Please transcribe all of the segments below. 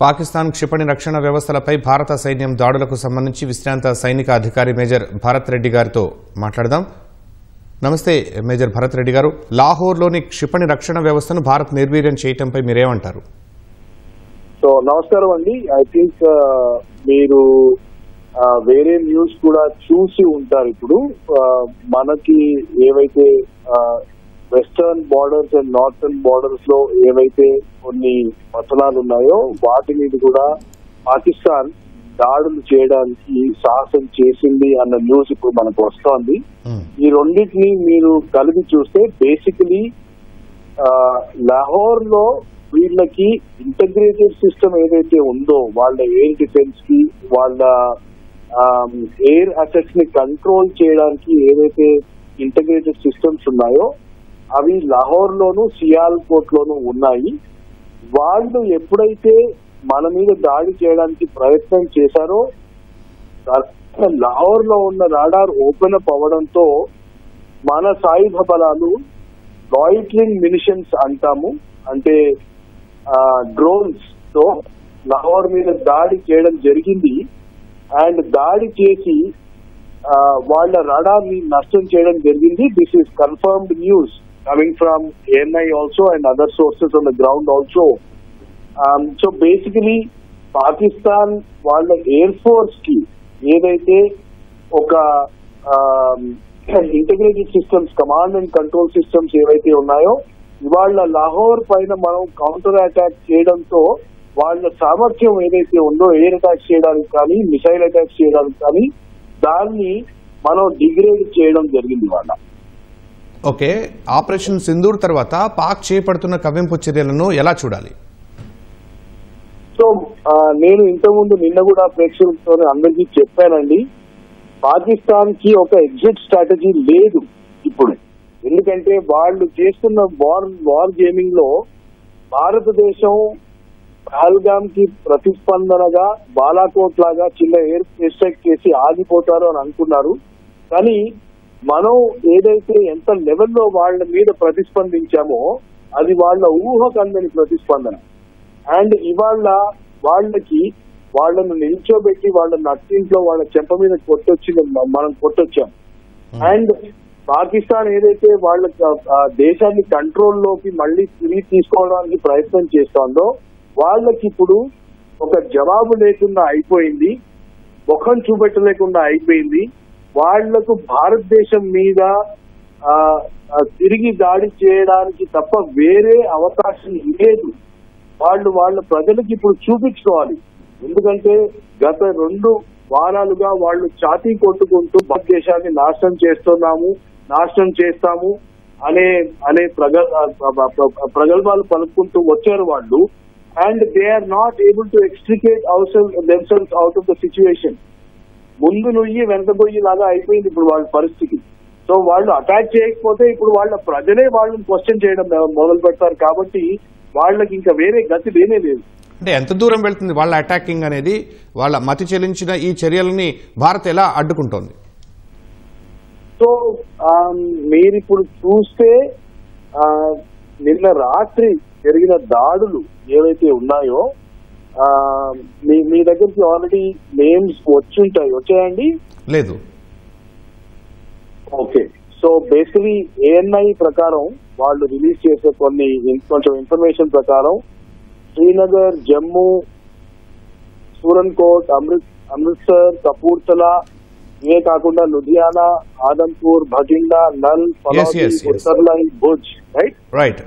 పాకిస్తాన్ క్షిపణి రక్షణ వ్యవస్థలపై భారత సైన్యం దాడులకు సంబంధించి విశ్రాంత సైనిక అధికారి మేజర్ భరత్ రెడ్డి గారితో మాట్లాడదాం. నమస్తే మేజర్ భరత్ రెడ్డి గారు. లాహోర్లోని క్షిపణి రక్షణ వ్యవస్థను భారత్ నిర్వీర్యం చేయడంపై మీరేమంటారు? సో నమస్కారం అండి. ఐ థింక్ మీరు వేరే న్యూస్ కూడా చూసి ఉంటారు. ఇప్పుడు మనకి ఏవైతే western borders and northern borders లో ఏవైతే కొన్ని పట్టణాలు ఉన్నాయో వాటి మీద కూడా పాకిస్తాన్ దాడులు చేయడానికి సాహసం చేసింది అన్న న్యూస్ ఇప్పుడు మనకు వస్తోంది. ఈ రెండింటిని మీరు కలిపి చూస్తే బేసికలీ లాహోర్ లో వీళ్ళకి ఇంటగ్రేటెడ్ సిస్టమ్ ఏదైతే ఉందో వాళ్ళ ఎయిర్ డిఫెన్స్ కి, వాళ్ళ ఎయిర్ అసెట్స్ ని కంట్రోల్ చేయడానికి ఏదైతే ఇంటగ్రేటెడ్ సిస్టమ్స్ ఉన్నాయో అవి లాహోర్ లోను సియాల్కోట్ లోను ఉన్నాయి. వాళ్ళు ఎప్పుడైతే మన మీద దాడి చేయడానికి ప్రయత్నం చేశారో లాహోర్ లో ఉన్న రాడార్ ఓపెన్ అప్ అవ్వడంతో మన సాయుధ బలాలు లాయిటరింగ్ మినిషన్స్ అంటాము, అంటే డ్రోన్స్ తో లాహోర్ మీద దాడి చేయడం జరిగింది. అండ్ దాడి చేసి వాళ్ళ రాడార్ ని నష్టం చేయడం జరిగింది. This is confirmed news coming from ANI also and other sources on the ground also. So basically Pakistan వాళ్ళ ఎయిర్ ఫోర్స్ కి ఏదైతే ఒక integrated systems, command and control systems ఏవైతే ఉన్నాయో ఇవాళ లాహోర్ పైన మనం కౌంటర్ అటాక్ చేయడంతో వాళ్ళ సామర్థ్యం ఏదైతే ఉందో ఎయిర్ అటాక్ చేయడానికి కానీ మిసైల్ అటాక్ చేయడానికి కానీ దాన్ని మనం డిగ్రేడ్ చేయడం జరిగింది వాళ్ళ. ఓకే, ఆపరేషన్ సింధూర్ తర్వాత పాక్ చేపడుతున్న కవ్వింపు చర్యలను ఎలా చూడాలి? సో నేను ఇంతకుముందు నిన్న కూడా ప్రేక్షకులతో అందరికీ చెప్పానండి, పాకిస్తాన్ కి ఒక ఎగ్జిట్ స్ట్రాటజీ లేదు ఇప్పుడు. ఎందుకంటే వాళ్ళు చేస్తున్న వార్ గేమింగ్ లో భారతదేశం పహల్గామ్ కి ప్రతిస్పందనగా బాలాకోట్ లాగా చిన్న ఎయిర్ స్ట్రైక్ చేసి ఆగిపోతారు అని అనుకున్నారు. కానీ మనం ఏదైతే ఎంత లెవెల్లో వాళ్ళ మీద ప్రతిస్పందించామో అది వాళ్ళ ఊహకందని ప్రతిస్పందన. అండ్ ఇవాళ వాళ్ళను నిల్చోబెట్టి వాళ్ళ నట్టింట్లో వాళ్ళ చెంప మీద మనం కొట్టొచ్చాం. అండ్ పాకిస్తాన్ ఏదైతే వాళ్ళ దేశాన్ని కంట్రోల్లోకి మళ్ళీ తిరిగి తీసుకోవడానికి ప్రయత్నం చేస్తోందో వాళ్ళకి ఇప్పుడు ఒక జవాబు లేకుండా అయిపోయింది, ముఖం చూపెట్టలేకుండా అయిపోయింది. వాళ్లకు భారతదేశం మీద తిరిగి దాడి చేయడానికి తప్ప వేరే అవకాశం లేదు. వాళ్ళ ప్రజలకు ఇప్పుడు చూపించుకోవాలి. ఎందుకంటే గత 2 వారాలుగా వాళ్ళు ఛాతీ కొట్టుకుంటూ భారతదేశాన్ని నాశనం చేస్తాము అనే ప్రగల్భాలు పలుకుంటూ వచ్చారు వాళ్ళు. And they are not able to extricate themselves out of the situation. ముందు నుయ్యి వెనక పోయి లాగా అయిపోయింది ఇప్పుడు వాళ్ళ పరిస్థితి. సో వాళ్ళు అటాక్ చేయకపోతే ఇప్పుడు వాళ్ళ ప్రజలే వాళ్ళని క్వశ్చన్ చేయడం మొదలు పెడతారు. కాబట్టి వాళ్ళకి ఇంకా వేరే గతి లేనే లేదు. అంటే ఎంత దూరం వెళ్తుంది వాళ్ళ అటాకింగ్ అనేది? వాళ్ళ మతి చెల్లించిన ఈ చర్యలని భారత్ ఎలా అడ్డుకుంటోంది? సో మీరు ఇప్పుడు చూస్తే నిన్న రాత్రి జరిగిన దాడులు ఏవైతే ఉన్నాయో మీ దగ్గరికి ఆల్రెడీ నేమ్స్ వచ్చాయండి? లేదు. ఓకే, సో బేసికలీ ANI ప్రకారం వాళ్ళు రిలీజ్ చేసే కొంచెం ఇన్ఫర్మేషన్ ప్రకారం శ్రీనగర్, జమ్మూ, సూరన్కోట్, అమృత్సర్, కపూర్తలా, ఇవే కాకుండా Ludhiana, Adampur, Bhatinda, Nal, Phalodi, Uttarlai, Bhuj, right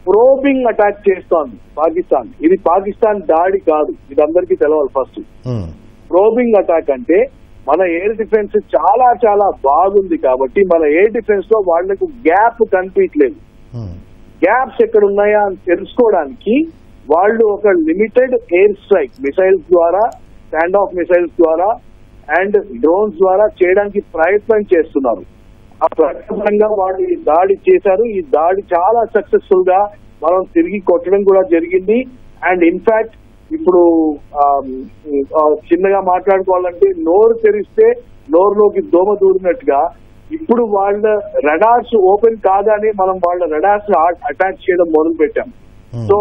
probing attack చేస్తోంది పాకిస్తాన్. ఇది పాకిస్తాన్ దాడి కాదు, ఇది అందరికీ తెలవాలి ఫస్ట్. ప్రోబింగ్ అటాక్ అంటే మన ఎయిర్ డిఫెన్స్ చాలా చాలా బాగుంది కాబట్టి మన ఎయిర్ డిఫెన్స్ లో వాళ్లకు గ్యాప్ కనిపించలేదు. గ్యాప్స్ ఎక్కడ ఉన్నాయా అని తెలుసుకోవడానికి వాళ్ళు ఒక లిమిటెడ్ ఎయిర్ స్ట్రైక్ మిసైల్స్ ద్వారా, స్టాండ్ ఆఫ్ మిసైల్స్ ద్వారా అండ్ డ్రోన్స్ ద్వారా చేయడానికి ప్రయత్నం చేస్తున్నారు. ఆ ప్రకారంగా వాళ్ళు ఈ దాడి చేశారు. ఈ దాడి చాలా సక్సెస్ఫుల్ గా మనం తిరిగి కొట్టడం కూడా జరిగింది. అండ్ ఇన్ఫాక్ట్ ఇప్పుడు చిన్నగా మాట్లాడుకోవాలంటే నోరు తెరిస్తే నోరులోకి దోమ దూరినట్టుగా ఇప్పుడు వాళ్ళ రడార్స్ ఓపెన్ కాగానే మనం వాళ్ళ రడార్స్ అటాక్ చేయడం మొదలు పెట్టాం. సో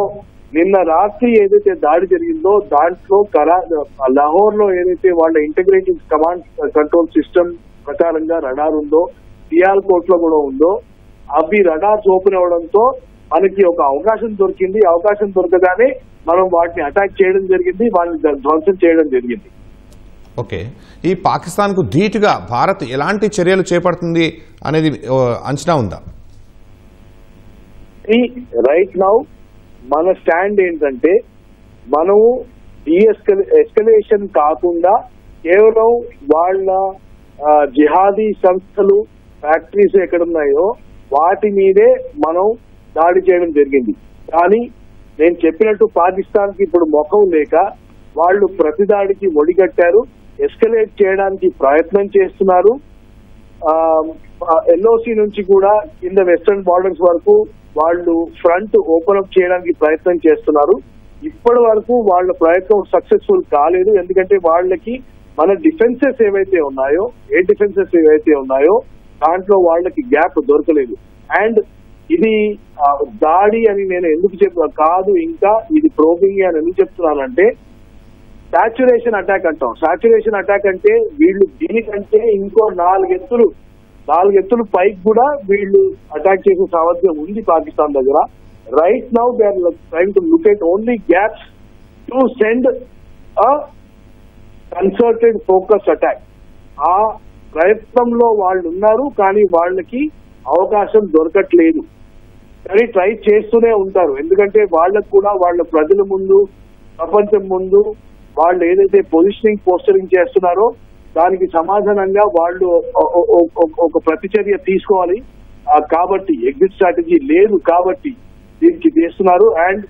నిన్న రాత్రి ఏదైతే దాడి జరిగిందో దాంట్లో లాహోర్ లో ఏదైతే వాళ్ళ ఇంటిగ్రేటెడ్ కమాండ్ కంట్రోల్ సిస్టమ్ ప్రకారంగా రడార్ ఉందో, సియాల్కోట్ లో కూడా ఉందో, అవి రడార్స్ ఓపెన్ అవ్వడంతో మనకి ఒక అవకాశం దొరికింది. అవకాశం దొరకగానే మనం వాటిని అటాక్ చేయడం జరిగింది, వాటిని ధ్వంసం చేయడం జరిగింది. ఓకే, ఈ పాకిస్తాన్ కు ధీటుగా భారత్ ఎలాంటి చర్యలు చేపడుతుంది అనేది అంచనా ఉందా? రైట్ నౌ మన స్టాండ్ ఏంటంటే, మనము ఎస్కలేషన్ కాకుండా కేవలం వాళ్ళ జిహాదీ సంస్థలు ఫ్యాక్టరీస్ ఎక్కడున్నాయో వాటి మీదే మనం దాడి చేయడం జరిగింది. కానీ నేను చెప్పినట్టు పాకిస్తాన్ కి ఇప్పుడు ముఖం లేక వాళ్ళు ప్రతి దాడికి ఒడిగట్టారు, ఎస్కలేట్ చేయడానికి ప్రయత్నం చేస్తున్నారు. ఎల్ఓసి నుంచి కూడా కింద వెస్టర్న్ బార్డర్స్ వరకు వాళ్ళు ఫ్రంట్ ఓపెన్ అప్ చేయడానికి ప్రయత్నం చేస్తున్నారు. ఇప్పటి వరకు వాళ్ళ ప్రయత్నం సక్సెస్ఫుల్ కాలేదు. ఎందుకంటే వాళ్ళకి మన డిఫెన్సెస్ ఏవైతే ఉన్నాయో దాంట్లో వాళ్ళకి గ్యాప్ దొరకలేదు. అండ్ ఇది దాడి అని నేను ఎందుకు కాదు, ఇంకా ఇది ప్రోబింగ్ అని ఎందుకు చెప్తున్నానంటే, సాచురేషన్ అటాక్ అంటాం. సాచురేషన్ అటాక్ అంటే వీళ్ళు దీనికంటే ఇంకో నాలుగెత్తులు పైకి కూడా వీళ్ళు అటాక్ చేసే సామర్థ్యం ఉంది పాకిస్తాన్ దగ్గర. Right now they are trying to look at only gaps to send a concerted focus attack. ఆ ప్రయత్నంలో వాళ్ళు ఉన్నారు, కానీ వాళ్ళకి అవకాశం దొరకట్లేదు. కానీ ట్రై చేస్తూనే ఉంటారు. ఎందుకంటే వాళ్ళకు కూడా వాళ్ళ ప్రజల ముందు, ప్రపంచం ముందు వాళ్ళు ఏదైతే పోస్టరింగ్ చేస్తున్నారో దానికి సమాధానంగా వాళ్ళు ఒక ప్రతిచర్య తీసుకోవాలి. కాబట్టి ఎగ్జిట్ స్ట్రాటజీ లేదు కాబట్టి దీనికి చేస్తున్నారు. And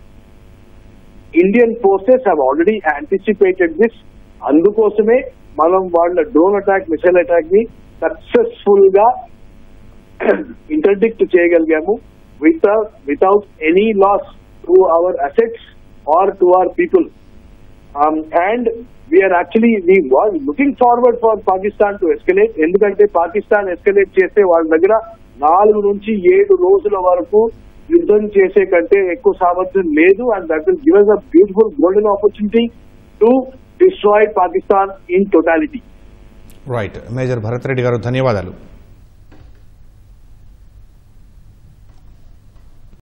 Indian forces have already anticipated this. అందుకోసమే మనం వాళ్ళ డ్రోన్ అటాక్, మిసైల్ అటాక్ ని సక్సెస్ఫుల్ గా ఇంటర్డిక్ట్ చేయగలిగాము without any loss to our assets or to our people. And we were looking forward for Pakistan to escalate. ఎందుకంటే Pakistan escalate చేస్తే వాళ్ళ దగ్గర 4 నుంచి 7 రోజుల వరకు యుద్ధం చేసే కంటే ఎక్కువ సామర్థ్యం లేదు. And that will give us a beautiful golden opportunity to destroy Pakistan in totality. Right, major Bharat Reddy గారు ధన్యవాదాలు.